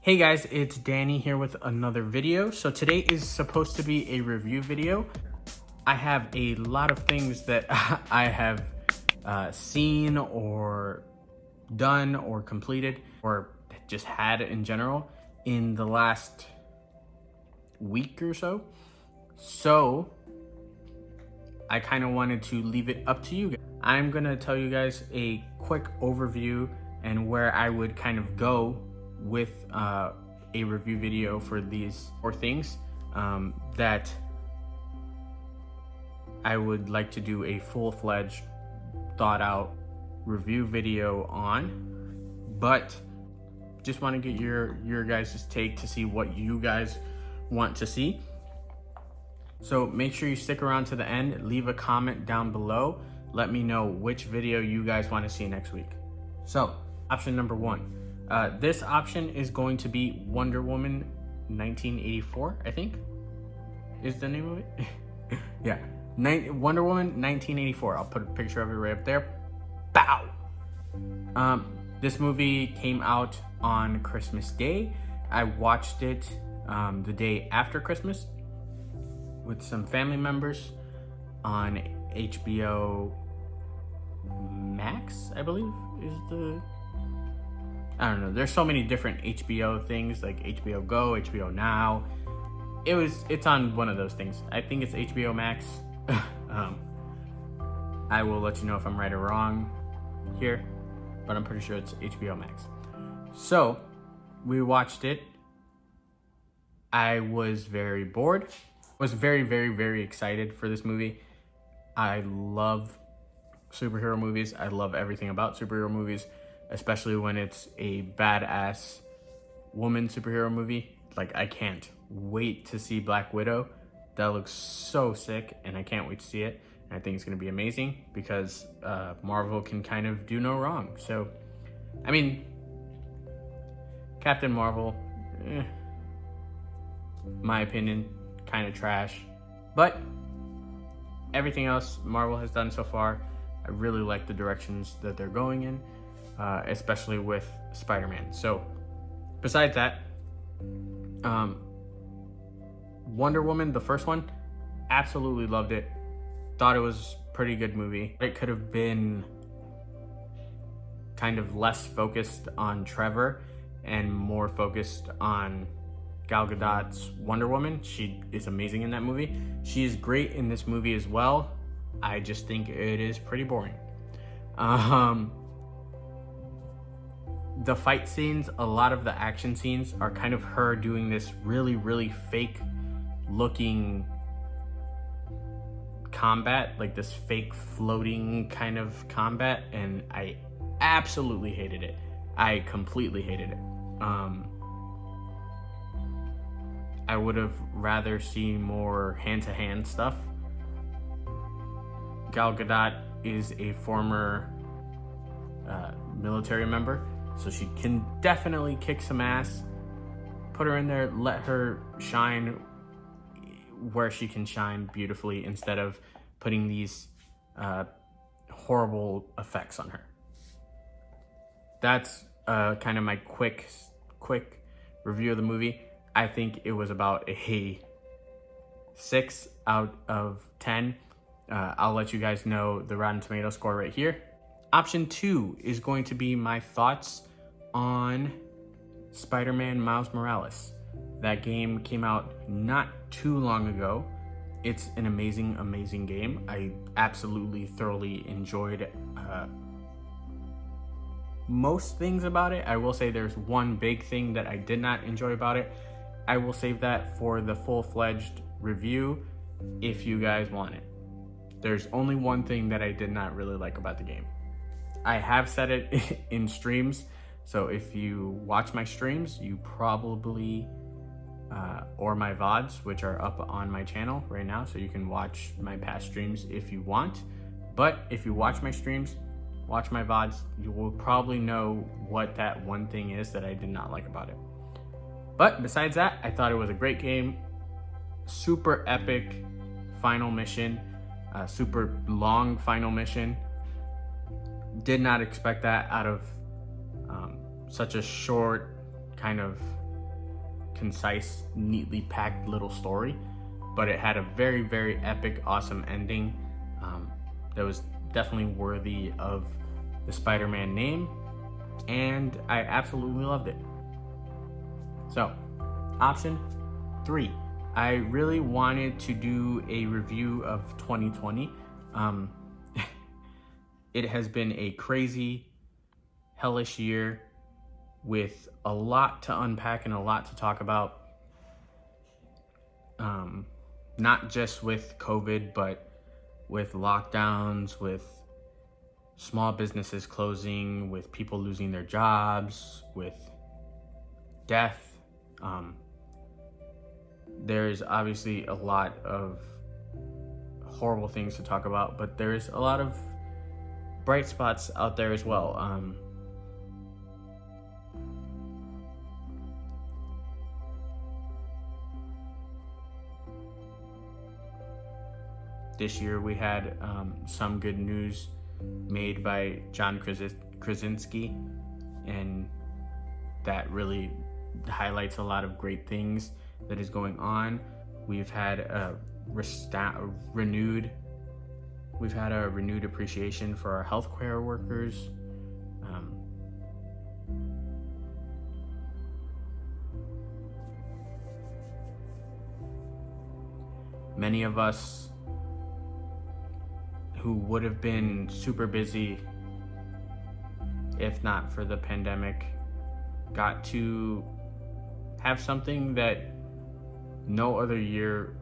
Hey guys, it's Danny here with another video. So today is supposed to be a review video. I have a lot of things that I have seen or done or completed or just had in general in the last week or so. So I kind of wanted to leave it up to you guys. I'm gonna tell you guys a quick overview and where I would kind of go with a review video for these four things that I would like to do a full-fledged, thought-out review video on. But just want to get your guys' take to see what you guys want to see. So make sure you stick around to the end, leave a comment down below, let me know which video you guys want to see next week. So option number one. This option is going to be Wonder Woman 1984, I think is the name of it. Yeah, Wonder Woman 1984. I'll put a picture of it right up there. Bow! This movie came out on Christmas Day. I watched it the day after Christmas with some family members on HBO Max, I believe is the... I don't know. There's so many different HBO things like HBO Go, HBO Now. It's on one of those things. I think it's HBO Max. I will let you know if I'm right or wrong here, but I'm pretty sure it's HBO Max. So we watched it. I was very bored. Was very, very, very excited for this movie. I love superhero movies. I love everything about superhero movies, especially when it's a badass woman superhero movie. Like, I can't wait to see Black Widow. That looks so sick, and I can't wait to see it. And I think it's going to be amazing because Marvel can kind of do no wrong. So, I mean, Captain Marvel, my opinion, kind of trash. But everything else Marvel has done so far, I really like the directions that they're going in. Especially with Spider-Man. So besides that, Wonder Woman, the first one, absolutely loved it. Thought it was a pretty good movie. It could have been kind of less focused on Trevor and more focused on Gal Gadot's Wonder Woman. She is amazing in that movie. She is great in this movie as well. I just think it is pretty boring. The fight scenes, a lot of the action scenes are kind of her doing this really, really fake looking combat, like this fake floating kind of combat, and I absolutely hated it. I completely hated it. I would have rather seen more hand-to-hand stuff. Gal Gadot is a former military member, so she can definitely kick some ass. Put her in there, let her shine where she can shine beautifully instead of putting these horrible effects on her. That's kind of my quick review of the movie. I think it was about a 6 out of 10. I'll let you guys know the Rotten Tomato score right here. Option 2 is going to be my thoughts on Spider-Man Miles Morales. That game came out not too long ago. It's an amazing, amazing game. I absolutely thoroughly enjoyed most things about it. I will say there's one big thing that I did not enjoy about it. I will save that for the full-fledged review if you guys want it. There's only one thing that I did not really like about the game. I have said it in streams, so if you watch my streams, you probably, or my VODs, which are up on my channel right now, so you can watch my past streams if you want. But if you watch my streams, watch my VODs, you will probably know what that one thing is that I did not like about it. But besides that, I thought it was a great game. Super epic final mission, super long final mission. Did not expect that out of such a short kind of concise, neatly packed little story, but it had a very, very epic, awesome ending that was definitely worthy of the Spider-Man name, and I absolutely loved it. So, option 3. I really wanted to do a review of 2020. It has been a crazy, hellish year with a lot to unpack and a lot to talk about. Not just with COVID, but with lockdowns, with small businesses closing, with people losing their jobs, with death. There's obviously a lot of horrible things to talk about, but there's a lot of bright spots out there as well. This year we had some good news made by John Krasinski, and that really highlights a lot of great things that is going on. We've had a renewed appreciation for our healthcare workers. Many of us who would have been super busy if not for the pandemic got to have something that no other year,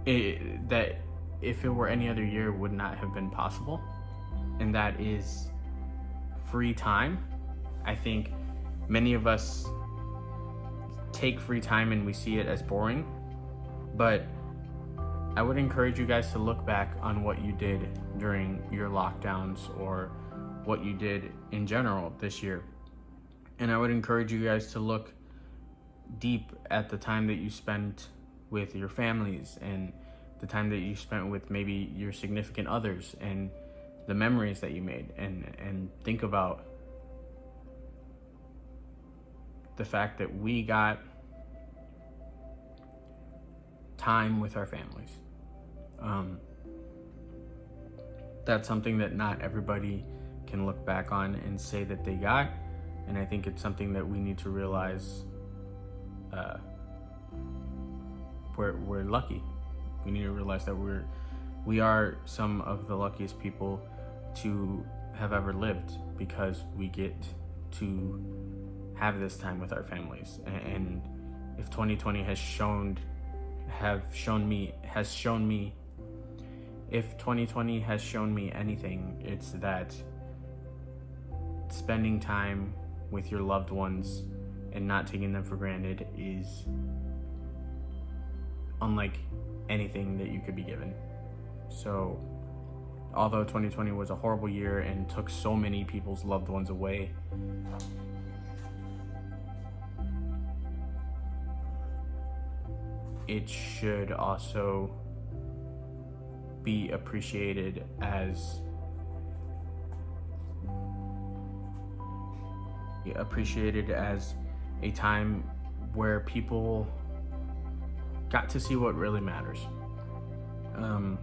that if it were any other year would not have been possible, and that is free time. I think many of us take free time and we see it as boring, but I would encourage you guys to look back on what you did during your lockdowns or what you did in general this year. And I would encourage you guys to look deep at the time that you spent with your families and the time that you spent with maybe your significant others and the memories that you made, and think about the fact that we got time with our families. That's something that not everybody can look back on and say that they got, and I think it's something that we need to realize we're lucky. We need to realize that we are some of the luckiest people to have ever lived, because we get to have this time with our families. And if 2020 has shown me if 2020 has shown me anything, it's that spending time with your loved ones and not taking them for granted is unlike anything that you could be given. So although 2020 was a horrible year and took so many people's loved ones away, it should also be appreciated as a time where people got to see what really matters. And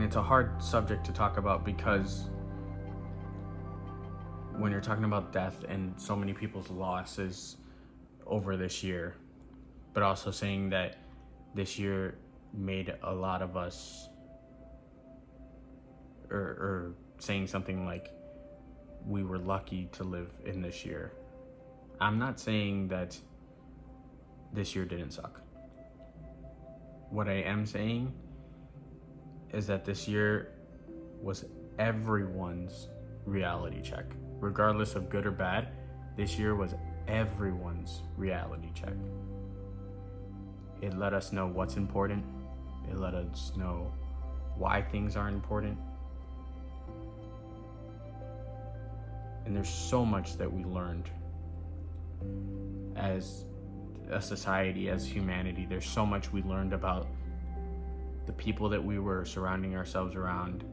it's a hard subject to talk about, because when you're talking about death and so many people's losses over this year, but also saying that this year made a lot of us, or saying something like we were lucky to live in this year. I'm not saying that this year didn't suck. What I am saying is that this year was everyone's reality check. Regardless of good or bad, this year was everyone's reality check. It let us know what's important. It let us know why things are important. And there's so much that we learned as a society, as humanity. There's so much we learned about the people that we were surrounding ourselves around,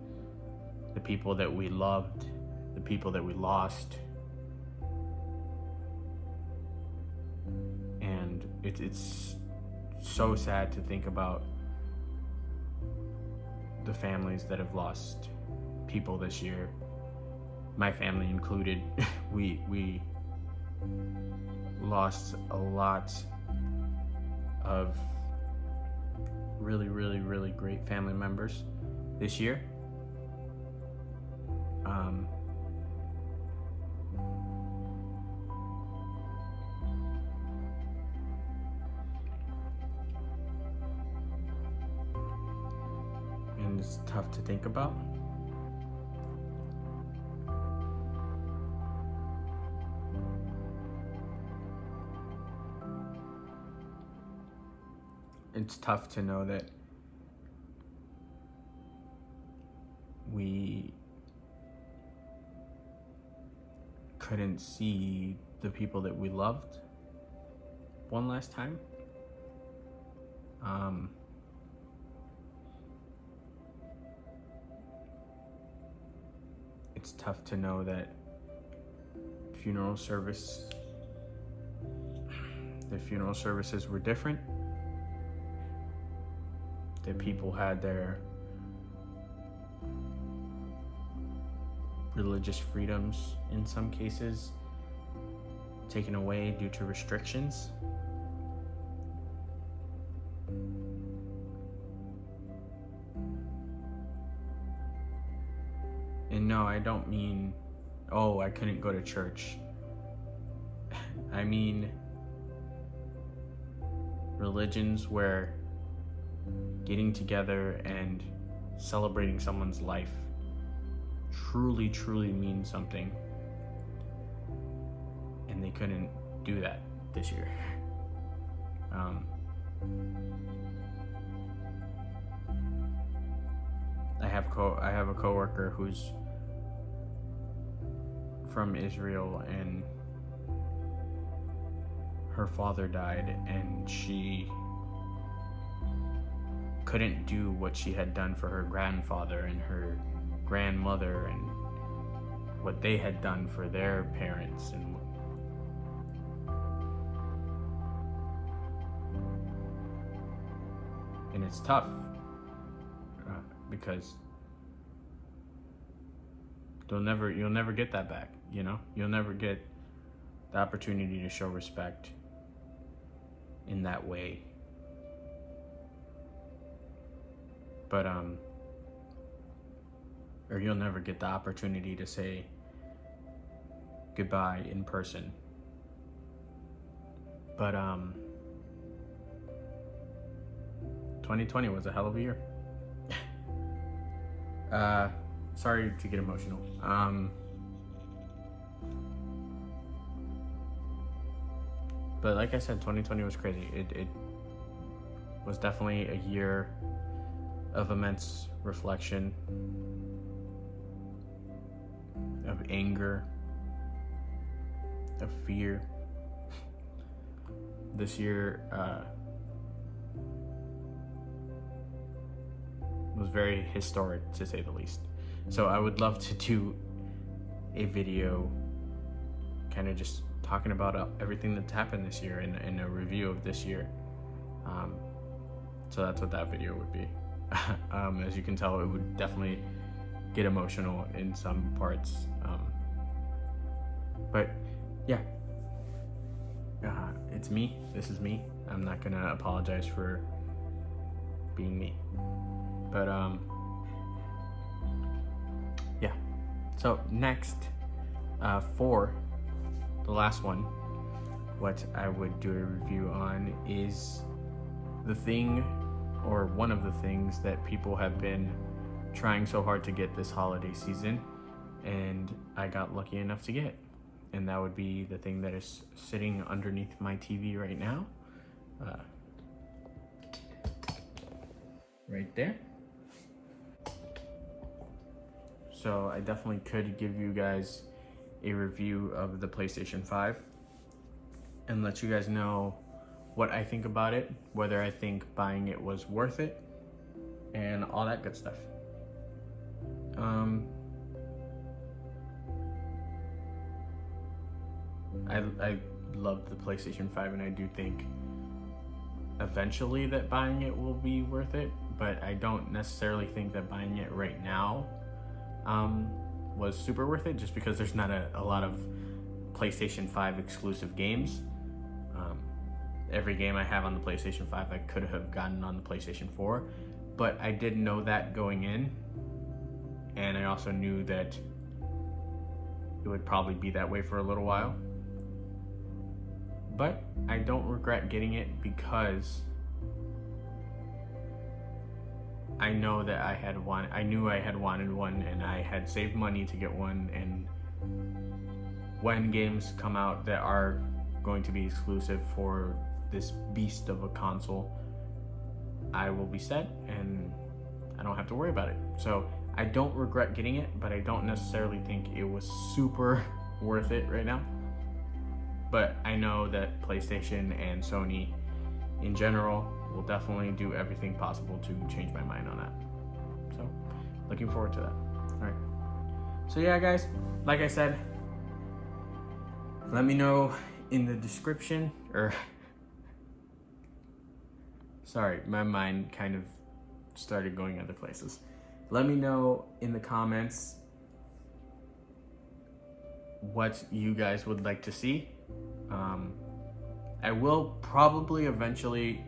the people that we loved, the people that we lost. it's so sad to think about the families that have lost people this year, my family included. we lost a lot of really, really, really great family members this year. And it's tough to think about. It's tough to know that we couldn't see the people that we loved one last time. It's tough to know that the funeral services were different, that people had their religious freedoms in some cases taken away due to restrictions. And no, I don't mean, oh, I couldn't go to church. I mean religions where getting together and celebrating someone's life truly, truly means something. And they couldn't do that this year. I have a coworker who's from Israel, and her father died, and she couldn't do what she had done for her grandfather and her grandmother and what they had done for their parents. And it's tough because you'll never get that back, you know? You'll never get the opportunity to show respect in that way. But or you'll never get the opportunity to say goodbye in person. But 2020 was a hell of a year. Sorry to get emotional. But like I said, 2020 was crazy. It was definitely a year of immense reflection, of anger, of fear. This year was very historic, to say the least. So I would love to do a video kind of just talking about everything that's happened this year and a review of this year. So that's what that video would be. As you can tell, it would definitely get emotional in some parts. But yeah, it's me. This is me. I'm not gonna apologize for being me. But yeah. So next, for the last one, what I would do a review on is the thing, or one of the things that people have been trying so hard to get this holiday season, and I got lucky enough to get. And that would be the thing that is sitting underneath my TV right now. Right there. So I definitely could give you guys a review of the PlayStation 5 and let you guys know what I think about it, whether I think buying it was worth it, and all that good stuff. I love the PlayStation 5, and I do think eventually that buying it will be worth it, but I don't necessarily think that buying it right now was super worth it, just because there's not a lot of PlayStation 5 exclusive games. Every game I have on the PlayStation 5 I could have gotten on the PlayStation 4, but I didn't know that going in, and I also knew that it would probably be that way for a little while. But I don't regret getting it, because I know that I knew I had wanted one, and I had saved money to get one, and when games come out that are going to be exclusive for this beast of a console, I will be set and I don't have to worry about it. So I don't regret getting it, but I don't necessarily think it was super worth it right now. But I know that PlayStation and Sony in general will definitely do everything possible to change my mind on that. So looking forward to that. All right. So yeah, guys, like I said, let me know in the description, or sorry, my mind kind of started going other places. Let me know in the comments what you guys would like to see. I will probably eventually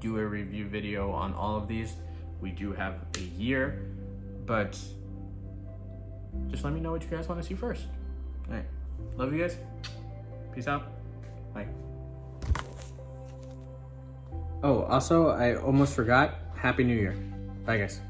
do a review video on all of these. We do have a year, but just let me know what you guys want to see first. All right, love you guys. Peace out. Bye. Oh, also, I almost forgot. Happy New Year. Bye, guys.